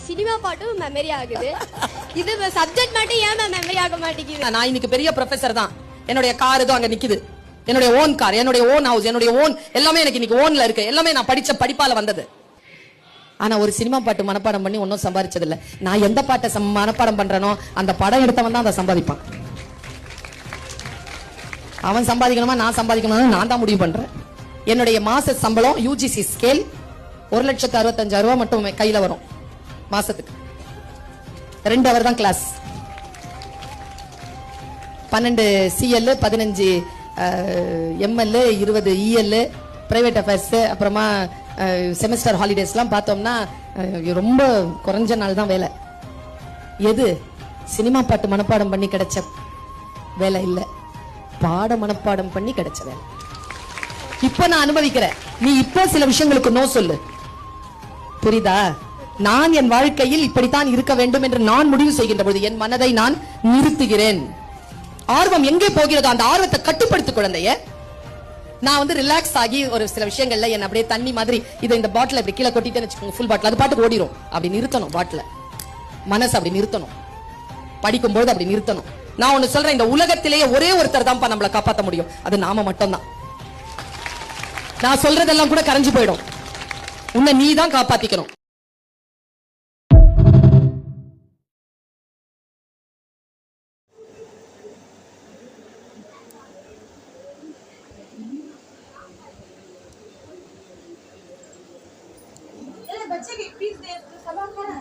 Cinema பாட்டும் memory ஆகுது. இது சப்ஜெக்ட் மட்டும் ஏன் மெமரி ஆக மாட்டேங்குது? நான் இன்னைக்கு பெரிய ப்ரொஃபசர் தான். என்னுடைய கார் இதோ அங்க நிக்குது. என்னுடைய ஓன் கார், என்னுடைய ஓன் ஹவுஸ், என்னுடைய ஓன் எல்லாமே எனக்கு இன்னைக்கு ஓன்ல இருக்கு. எல்லாமே நான் படிச்ச படிப்பால வந்தது. ஆனா ஒரு சினிமா பாட்டு மனப்பாடம் பண்ணி ஒன்னும் சம்பாதிச்சது இல்ல. நான் எந்த பாட்டை மனப்பாடம் பண்றேனோ அந்த படம் எடுத்தவன் தான் அதை சம்பாதிப்பான். அவன் சம்பாதிக்கணுமா நான் சம்பாதிக்கணுமா நான் தான் முடிவு பண்றேன். என்னுடைய மாச சம்பளம் யூஜிசி ஸ்கேல் 1,65,000 மட்டும் கையில வரும் மாசத்துக்கு. 2 ஹவர் தான் class. 12 CL, 15 ML, 20 EL, private affairs, அப்புறமா செமஸ்டர் ஹாலிடேஸ்லாம் பார்த்தோம்னா ரொம்ப குறைஞ்ச நாள் தான் வேலை. எது சினிமா பாட்டு மனப்பாடம் பண்ணி கிடைச்ச வேலை இல்ல, பாட மனப்பாடம் பண்ணி கிடைச்ச வேலை. இப்ப நான் அனுபவிக்கிறேன். நீ இப்ப சில விஷயங்களுக்கு நோ சொல்லு, புரியுதா? நான் என் வாழ்க்கையில் இப்படித்தான் இருக்க வேண்டும் என்று நான் முடிவு செய்கின்ற பொழுது என் மனதை நான் நிறுத்துகிறேன். ஆர்வம் எங்கே போகிறதோ அந்த ஆர்வத்தை கட்டுப்படுத்து குழந்தைய. நான் ரிலாக்ஸ் ஆகி ஒரு சில விஷயங்கள்ல என்ன அப்படியே தண்ணி மாதிரி இதை இந்த பாட்டில் இப்படி கீழே கொட்டிட்டேன்னு வச்சுக்கோங்க, ஃபுல் பாட்டில் அது பாட்டுக்கு ஓடிடும். அப்படி நிறுத்தணும் பாட்டில, மனசு அப்படி நிறுத்தணும். படிக்கும்போது அப்படி நிறுத்தணும். நான் ஒண்ணு சொல்றேன், இந்த உலகத்திலேயே ஒரே ஒருத்தர் தான் நம்மளை காப்பாற்ற முடியும், அது நாம மட்டும்தான். நான் சொல்றதெல்லாம் கூட கரைஞ்சு போயிடும். உன்னை நீ தான் காப்பாத்திக்கணும். बच्चे के फीस दे तो सवाल करा